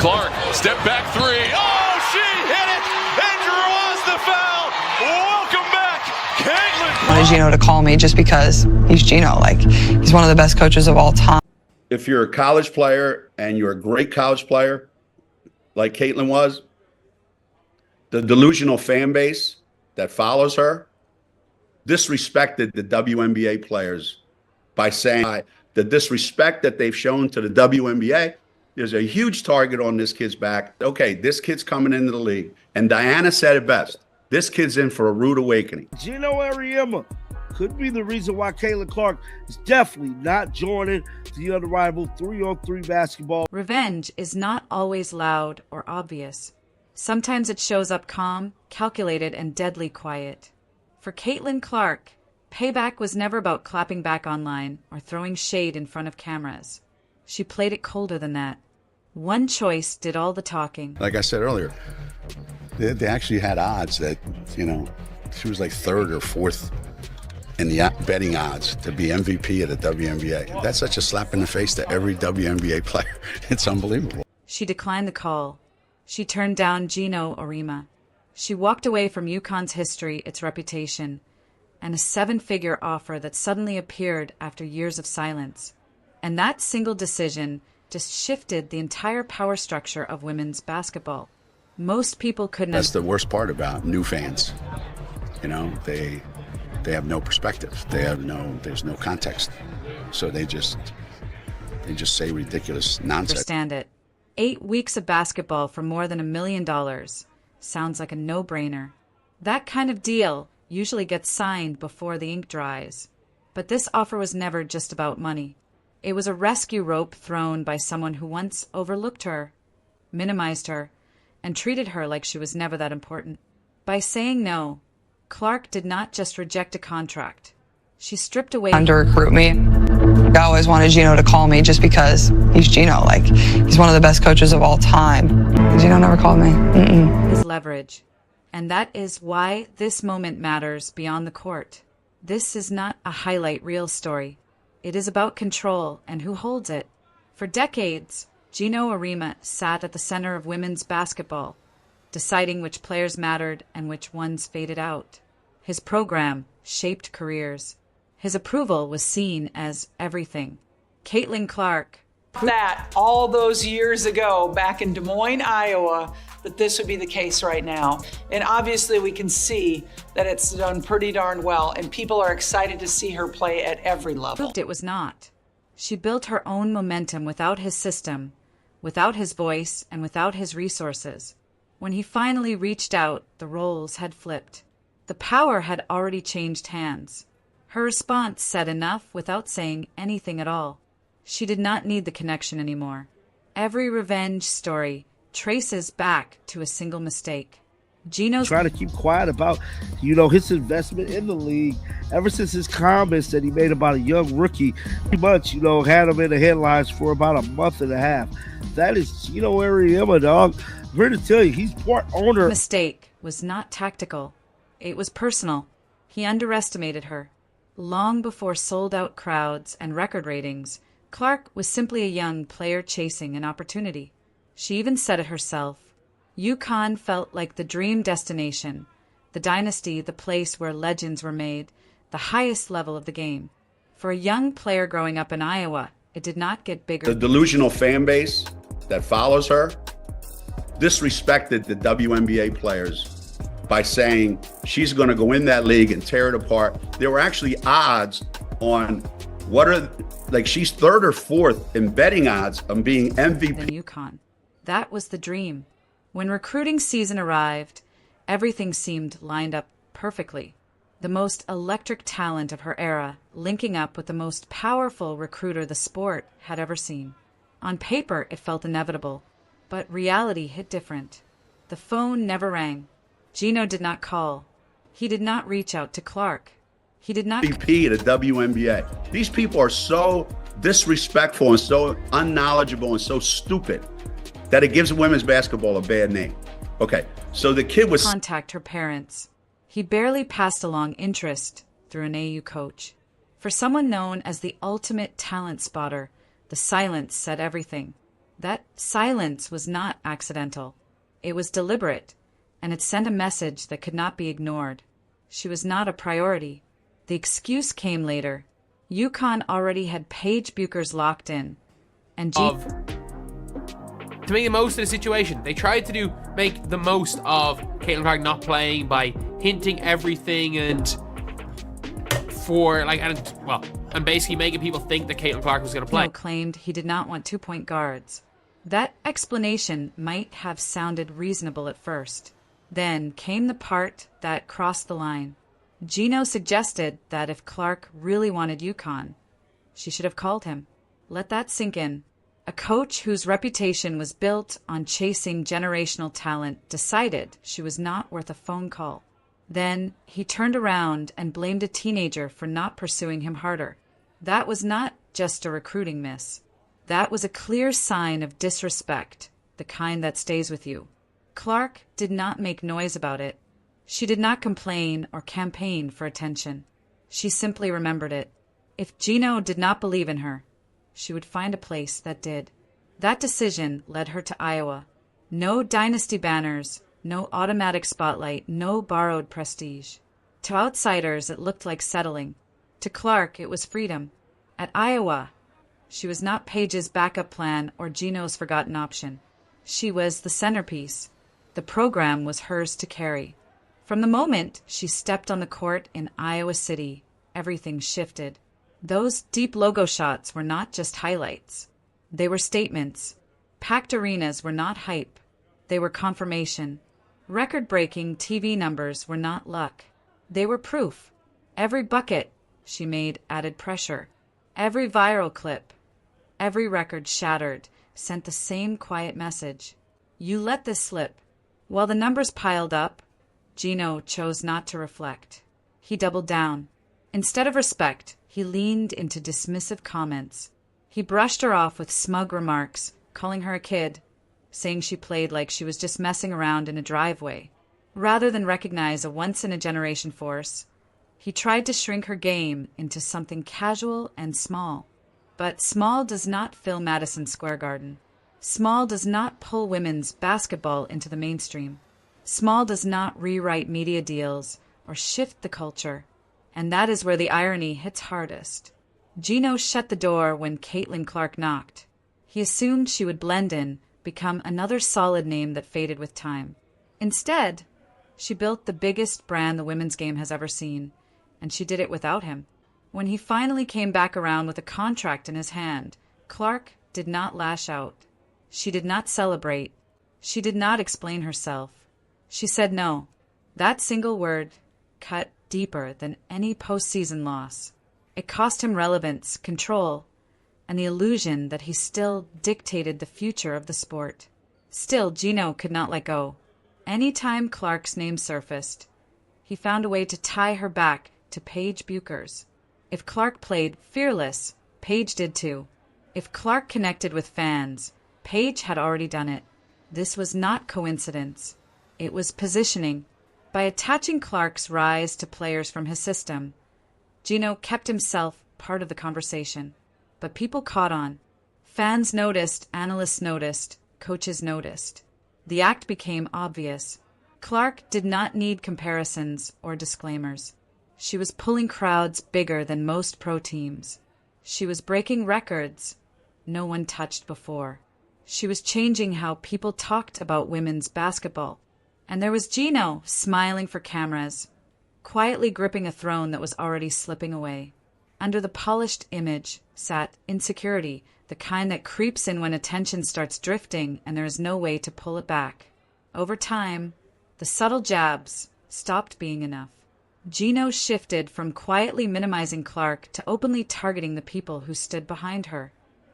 Clark, step back three. Oh, she hit it and draws the foul. Welcome back, Caitlin. I wanted Geno to call me just because he's Geno. Like, he's one of the best coaches of all time. If you're a college player and you're a great college player, like Caitlin was, the delusional fan base that follows her disrespected the WNBA players by saying the disrespect that they've shown to the WNBA. There's a huge target on this kid's back. Okay, this kid's coming into the league. And Diana said it best. This kid's in for a rude awakening. Geno Auriemma could be the reason why Caitlin Clark is definitely not joining the Unrivaled 3-on-3 basketball. Revenge is not always loud or obvious. Sometimes it shows up calm, calculated, and deadly quiet. For Caitlin Clark, payback was never about clapping back online or throwing shade in front of cameras. She played it colder than that. One choice did all the talking. Like I said earlier, they actually had odds that, she was like third or fourth in the betting odds to be MVP of the WNBA. That's such a slap in the face to every WNBA player. It's unbelievable. She declined the call. She turned down Geno Auriemma. She walked away from UConn's history, its reputation, and a 7-figure offer that suddenly appeared after years of silence. And that single decision just shifted the entire power structure of women's basketball. Most people couldn't. That's the worst part about new fans. They have no perspective. There's no context. So they just say ridiculous nonsense. Understand it. 8 weeks of basketball for more than $1 million sounds like a no-brainer. That kind of deal usually gets signed before the ink dries. But this offer was never just about money. It was a rescue rope thrown by someone who once overlooked her, minimized her, and treated her like she was never that important. By saying no, Clark did not just reject a contract. She stripped away To recruit me. I always wanted Geno to call me just because he's Geno. Like, he's one of the best coaches of all time. Geno never called me. his leverage. And that is why this moment matters beyond the court. This is not a highlight reel story. It is about control and who holds it. For decades, Geno Auriemma sat at the center of women's basketball, deciding which players mattered and which ones faded out. His program shaped careers. His approval was seen as everything. Caitlin Clark. That all those years ago back in Des Moines, Iowa, that this would be the case right now. And obviously we can see that it's done pretty darn well, and people are excited to see her play at every level. It was not. She built her own momentum without his system, without his voice, and without his resources. When he finally reached out, the roles had flipped. The power had already changed hands. Her response said enough without saying anything at all. She did not need the connection anymore. Every revenge story traces back to a single mistake. Geno's trying to keep quiet about, his investment in the league ever since his comments that he made about a young rookie. Pretty much, had him in the headlines for about a month and a half. That is Geno Auriemma, dog. I'm here to tell you, he's part owner. Mistake was not tactical. It was personal. He underestimated her. Long before sold-out crowds and record ratings, Clark was simply a young player chasing an opportunity. She even said it herself. UConn felt like the dream destination, the dynasty, the place where legends were made, the highest level of the game. For a young player growing up in Iowa, it did not get bigger. The delusional fan base that follows her disrespected the WNBA players by saying she's going to go in that league and tear it apart. There were actually odds on she's third or fourth in betting odds on being MVP. Than UConn. That was the dream. When recruiting season arrived, everything seemed lined up perfectly. The most electric talent of her era linking up with the most powerful recruiter the sport had ever seen. On paper, it felt inevitable, but reality hit different. The phone never rang. Geno did not call. He did not reach out to Clark. He did not MVP at the WNBA. These people are so disrespectful and so unknowledgeable and so stupid that it gives women's basketball a bad name. Okay, so the kid was contact her parents. He barely passed along interest through an AU coach. For someone known as the ultimate talent spotter, the silence said everything. That silence was not accidental. It was deliberate, and it sent a message that could not be ignored. She was not a priority. The excuse came later. UConn already had Paige Bueckers locked in, and to make the most of the situation. They tried to make the most of Caitlin Clark not playing by hinting everything and basically making people think that Caitlin Clark was going to play. Geno claimed he did not want 2-point guards. That explanation might have sounded reasonable at first. Then came the part that crossed the line. Geno suggested that if Clark really wanted UConn, she should have called him. Let that sink in. A coach whose reputation was built on chasing generational talent decided she was not worth a phone call. Then he turned around and blamed a teenager for not pursuing him harder. That was not just a recruiting miss. That was a clear sign of disrespect, the kind that stays with you. Clark did not make noise about it. She did not complain or campaign for attention. She simply remembered it. If Geno did not believe in her, she would find a place that did. That decision led her to Iowa. No dynasty banners, no automatic spotlight, no borrowed prestige. To outsiders, it looked like settling. To Clark, it was freedom. At Iowa, she was not Paige's backup plan or Geno's forgotten option. She was the centerpiece. The program was hers to carry. From the moment she stepped on the court in Iowa City, everything shifted. Those deep logo shots were not just highlights. They were statements. Packed arenas were not hype. They were confirmation. Record-breaking TV numbers were not luck. They were proof. Every bucket she made added pressure. Every viral clip, every record shattered, sent the same quiet message. You let this slip. While the numbers piled up, Geno chose not to reflect. He doubled down. Instead of respect, he leaned into dismissive comments. He brushed her off with smug remarks, calling her a kid, saying she played like she was just messing around in a driveway. Rather than recognize a once-in-a-generation force, he tried to shrink her game into something casual and small. But small does not fill Madison Square Garden. Small does not pull women's basketball into the mainstream. Small does not rewrite media deals or shift the culture. And that is where the irony hits hardest. Geno shut the door when Caitlin Clark knocked. He assumed she would blend in, become another solid name that faded with time. Instead, she built the biggest brand the women's game has ever seen, and she did it without him. When he finally came back around with a contract in his hand, Clark did not lash out. She did not celebrate. She did not explain herself. She said no. That single word cut deeper than any postseason loss. It cost him relevance, control, and the illusion that he still dictated the future of the sport. Still, Geno could not let go. Any time Clark's name surfaced, he found a way to tie her back to Paige Bueckers. If Clark played fearless, Paige did too. If Clark connected with fans, Paige had already done it. This was not coincidence. It was positioning. By attaching Clark's rise to players from his system, Geno kept himself part of the conversation. But people caught on. Fans noticed, analysts noticed, coaches noticed. The act became obvious. Clark did not need comparisons or disclaimers. She was pulling crowds bigger than most pro teams. She was breaking records no one touched before. She was changing how people talked about women's basketball. And there was Geno, smiling for cameras, quietly gripping a throne that was already slipping away. Under the polished image sat insecurity, the kind that creeps in when attention starts drifting and there is no way to pull it back. Over time, the subtle jabs stopped being enough. Geno shifted from quietly minimizing Clark to openly targeting the people who stood behind her.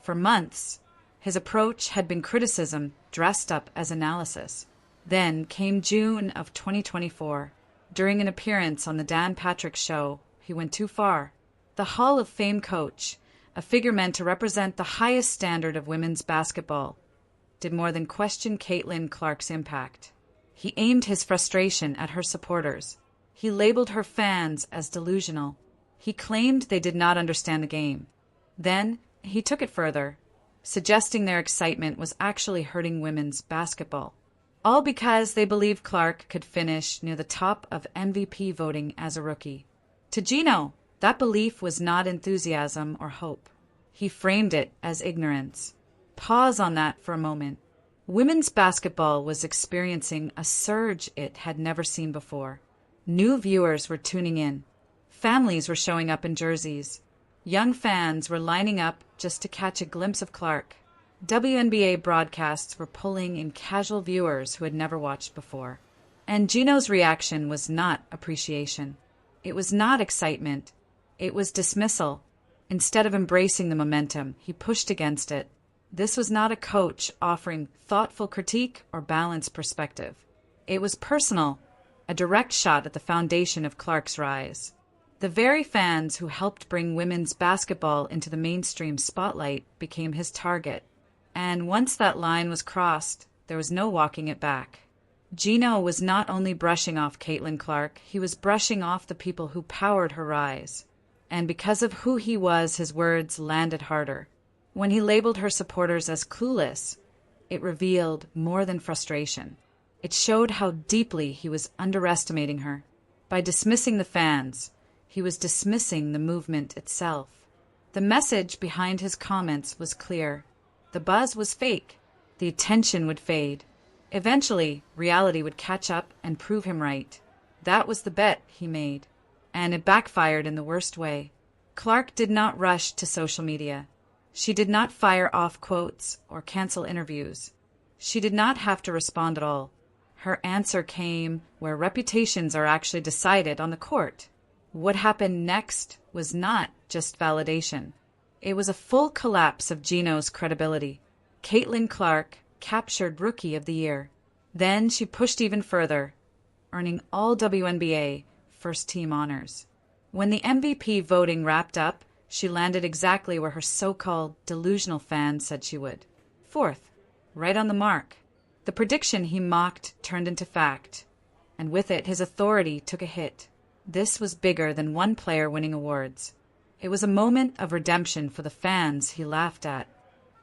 For months, his approach had been criticism dressed up as analysis. Then came June of 2024. During an appearance on the Dan Patrick Show, he went too far. The Hall of Fame coach, a figure meant to represent the highest standard of women's basketball, did more than question Caitlin Clark's impact. He aimed his frustration at her supporters. He labeled her fans as delusional. He claimed they did not understand the game. Then he took it further. suggesting their excitement was actually hurting women's basketball. All because they believed Clark could finish near the top of MVP voting as a rookie. To Geno, that belief was not enthusiasm or hope. He framed it as ignorance. Pause on that for a moment. Women's basketball was experiencing a surge it had never seen before. New viewers were tuning in. Families were showing up in jerseys. Young fans were lining up just to catch a glimpse of Clark. WNBA broadcasts were pulling in casual viewers who had never watched before. And Geno's reaction was not appreciation. It was not excitement. It was dismissal. Instead of embracing the momentum, he pushed against it. This was not a coach offering thoughtful critique or balanced perspective. It was personal, a direct shot at the foundation of Clark's rise. The very fans who helped bring women's basketball into the mainstream spotlight became his target. And once that line was crossed, there was no walking it back. Geno was not only brushing off Caitlin Clark, he was brushing off the people who powered her rise. And because of who he was, his words landed harder. When he labeled her supporters as clueless, it revealed more than frustration. It showed how deeply he was underestimating her. By dismissing the fans, he was dismissing the movement itself. The message behind his comments was clear. The buzz was fake. The attention would fade. Eventually, reality would catch up and prove him right. That was the bet he made. And it backfired in the worst way. Clark did not rush to social media. She did not fire off quotes or cancel interviews. She did not have to respond at all. Her answer came where reputations are actually decided on the court. What happened next was not just validation. It was a full collapse of Geno's credibility. Caitlin Clark captured Rookie of the Year. Then she pushed even further, earning all WNBA first-team honors. When the MVP voting wrapped up, she landed exactly where her so-called delusional fans said she would. Fourth, right on the mark. The prediction he mocked turned into fact, and with it his authority took a hit. This was bigger than one player winning awards. It was a moment of redemption for the fans he laughed at.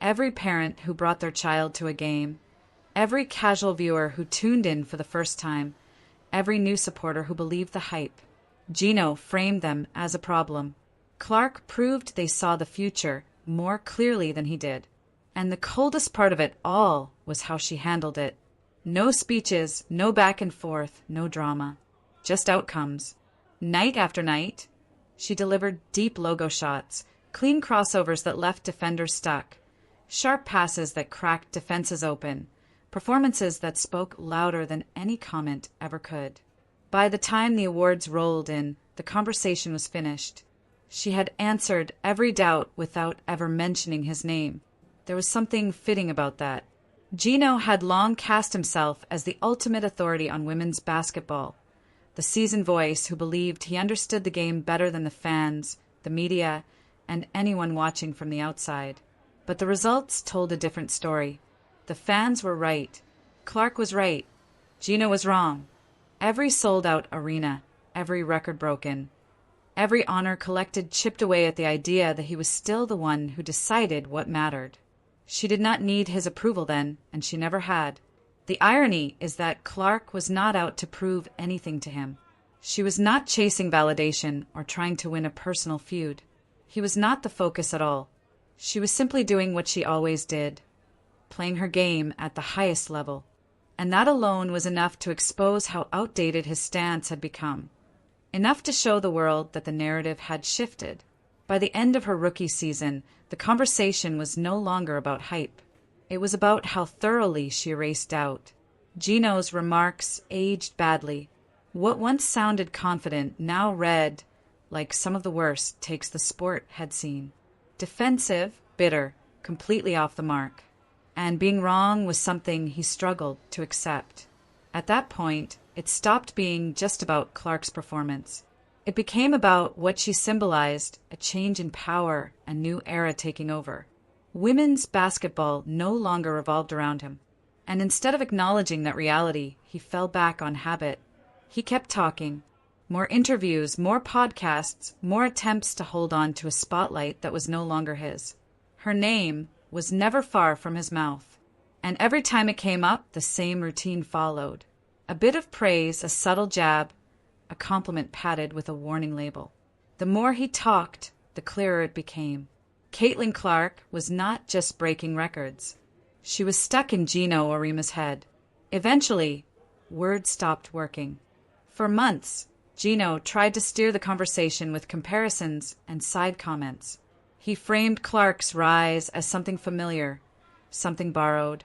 Every parent who brought their child to a game, every casual viewer who tuned in for the first time, every new supporter who believed the hype. Geno framed them as a problem. Clark proved they saw the future more clearly than he did. And the coldest part of it all was how she handled it. No speeches, no back and forth, no drama. Just outcomes. Night after night, she delivered deep logo shots, clean crossovers that left defenders stuck, sharp passes that cracked defenses open, performances that spoke louder than any comment ever could. By the time the awards rolled in, the conversation was finished. She had answered every doubt without ever mentioning his name. There was something fitting about that. Geno had long cast himself as the ultimate authority on women's basketball, the seasoned voice who believed he understood the game better than the fans, the media, and anyone watching from the outside. But the results told a different story. The fans were right. Clark was right. Geno was wrong. Every sold-out arena, every record broken, every honor collected chipped away at the idea that he was still the one who decided what mattered. She did not need his approval then, and she never had. The irony is that Clark was not out to prove anything to him. She was not chasing validation or trying to win a personal feud. He was not the focus at all. She was simply doing what she always did, playing her game at the highest level. And that alone was enough to expose how outdated his stance had become. Enough to show the world that the narrative had shifted. By the end of her rookie season, the conversation was no longer about hype. It was about how thoroughly she erased doubt. Geno's remarks aged badly. What once sounded confident now read like some of the worst takes the sport had seen. Defensive, bitter, completely off the mark. And being wrong was something he struggled to accept. At that point, it stopped being just about Clark's performance. It became about what she symbolized, a change in power, a new era taking over. Women's basketball no longer revolved around him. And instead of acknowledging that reality, he fell back on habit. He kept talking. More interviews, more podcasts, more attempts to hold on to a spotlight that was no longer his. Her name was never far from his mouth. And every time it came up, the same routine followed. A bit of praise, a subtle jab, a compliment padded with a warning label. The more he talked, the clearer it became. Caitlin Clark was not just breaking records. She was stuck in Geno Auriemma's head. Eventually, words stopped working. For months, Geno tried to steer the conversation with comparisons and side comments. He framed Clark's rise as something familiar, something borrowed,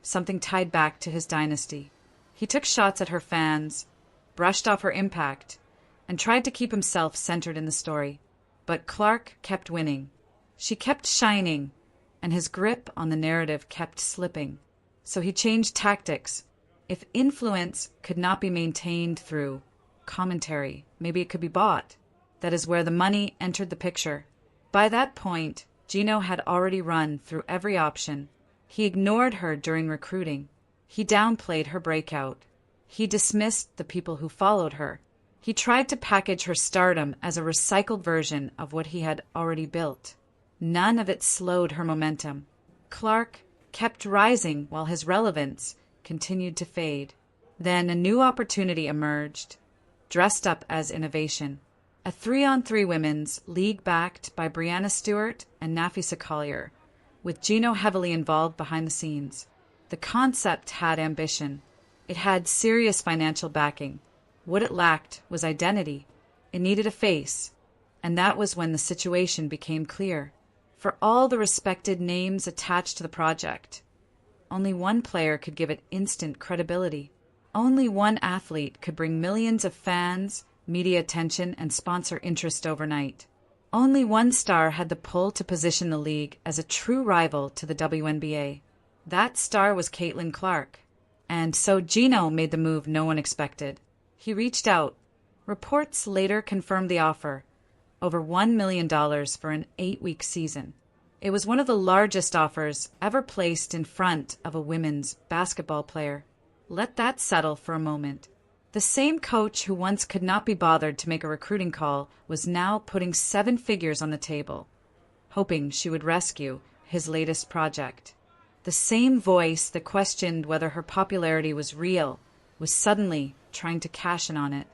something tied back to his dynasty. He took shots at her fans, brushed off her impact, and tried to keep himself centered in the story. But Clark kept winning. She kept shining, and his grip on the narrative kept slipping. So he changed tactics. If influence could not be maintained through commentary, maybe it could be bought. That is where the money entered the picture. By that point, Geno had already run through every option. He ignored her during recruiting. He downplayed her breakout. He dismissed the people who followed her. He tried to package her stardom as a recycled version of what he had already built. None of it slowed her momentum. Clark kept rising while his relevance continued to fade. Then a new opportunity emerged, dressed up as innovation. A 3-on-3 women's league backed by Brianna Stewart and Nafisa Collier, with Geno heavily involved behind the scenes. The concept had ambition. It had serious financial backing. What it lacked was identity. It needed a face. And that was when the situation became clear. For all the respected names attached to the project, only one player could give it instant credibility. Only one athlete could bring millions of fans, media attention, and sponsor interest overnight. Only one star had the pull to position the league as a true rival to the WNBA. That star was Caitlin Clark. And so Geno made the move no one expected. He reached out. Reports later confirmed the offer. Over $1 million for an 8-week season. It was one of the largest offers ever placed in front of a women's basketball player. Let that settle for a moment. The same coach who once could not be bothered to make a recruiting call was now putting 7 figures on the table, hoping she would rescue his latest project. The same voice that questioned whether her popularity was real was suddenly trying to cash in on it.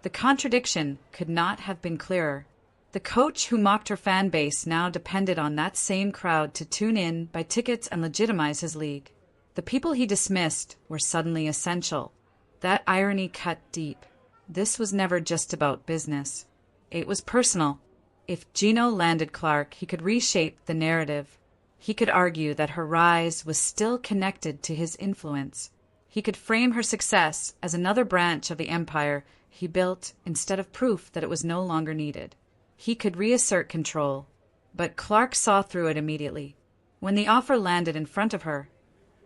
The contradiction could not have been clearer. The coach who mocked her fan base now depended on that same crowd to tune in, buy tickets, and legitimize his league. The people he dismissed were suddenly essential. That irony cut deep. This was never just about business. It was personal. If Geno landed Clark, he could reshape the narrative. He could argue that her rise was still connected to his influence. He could frame her success as another branch of the empire he built instead of proof that it was no longer needed. He could reassert control, but Clark saw through it immediately. When the offer landed in front of her,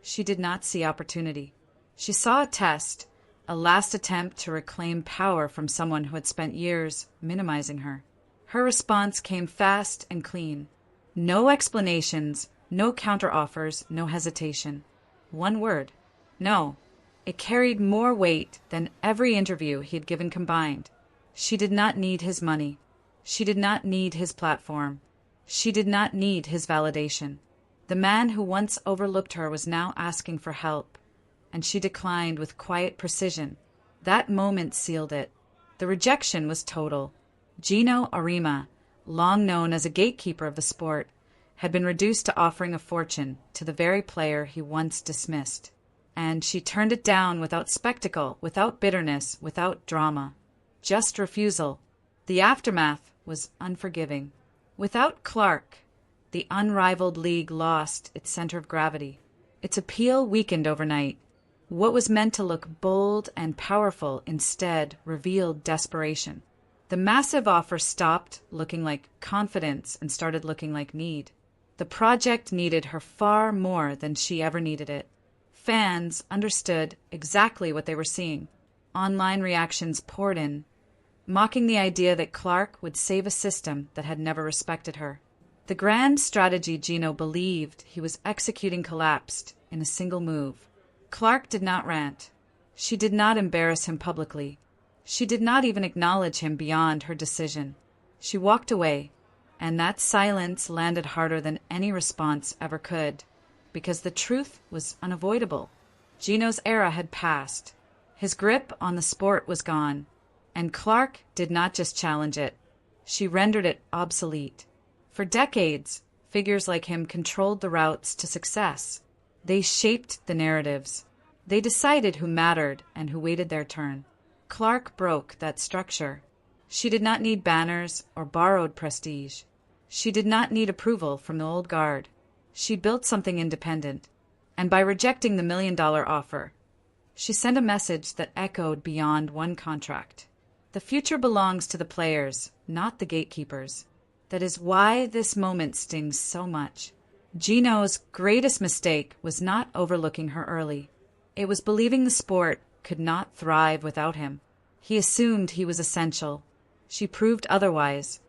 she did not see opportunity. She saw a test, a last attempt to reclaim power from someone who had spent years minimizing her. Her response came fast and clean. No explanations, no counteroffers, no hesitation. One word. No. It carried more weight than every interview he had given combined. She did not need his money. She did not need his platform. She did not need his validation. The man who once overlooked her was now asking for help, and she declined with quiet precision. That moment sealed it. The rejection was total. Geno Auriemma, long known as a gatekeeper of the sport, had been reduced to offering a fortune to the very player he once dismissed. And she turned it down without spectacle, without bitterness, without drama. Just refusal. The aftermath was unforgiving. Without Clark, the Unrivaled league lost its center of gravity. Its appeal weakened overnight. What was meant to look bold and powerful instead revealed desperation. The massive offer stopped looking like confidence and started looking like need. The project needed her far more than she ever needed it. Fans understood exactly what they were seeing. Online reactions poured in, mocking the idea that Clark would save a system that had never respected her. The grand strategy Geno believed he was executing collapsed in a single move. Clark did not rant. She did not embarrass him publicly. She did not even acknowledge him beyond her decision. She walked away, And that silence landed harder than any response ever could, because the truth was unavoidable. Geno's era had passed. His grip on the sport was gone, and Clark did not just challenge it. She rendered it obsolete. For decades, figures like him controlled the routes to success. They shaped the narratives. They decided who mattered and who waited their turn. Clark broke that structure. She did not need banners or borrowed prestige. She did not need approval from the old guard. She built something independent. And by rejecting the $1 million offer, she sent a message that echoed beyond one contract. The future belongs to the players, not the gatekeepers. That is why this moment stings so much. Geno's greatest mistake was not overlooking her early. It was believing the sport could not thrive without him. He assumed he was essential. She proved otherwise.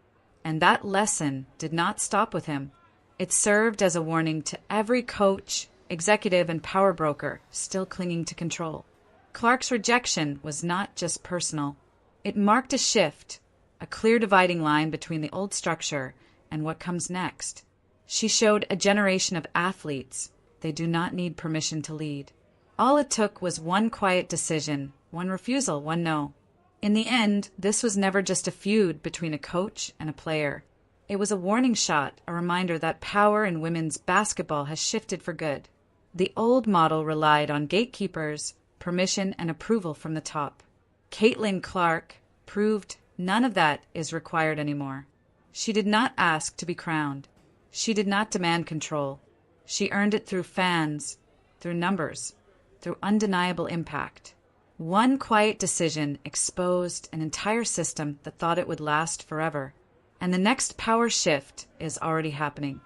And that lesson did not stop with him. It served as a warning to every coach, executive, and power broker still clinging to control. Clark's rejection was not just personal. It marked a shift, a clear dividing line between the old structure and what comes next. She showed a generation of athletes they do not need permission to lead. All it took was one quiet decision, one refusal, one no. In the end, this was never just a feud between a coach and a player. It was a warning shot, a reminder that power in women's basketball has shifted for good. The old model relied on gatekeepers, permission, and approval from the top. Caitlin Clark proved none of that is required anymore. She did not ask to be crowned. She did not demand control. She earned it through fans, through numbers, through undeniable impact. One quiet decision exposed an entire system that thought it would last forever. And the next power shift is already happening.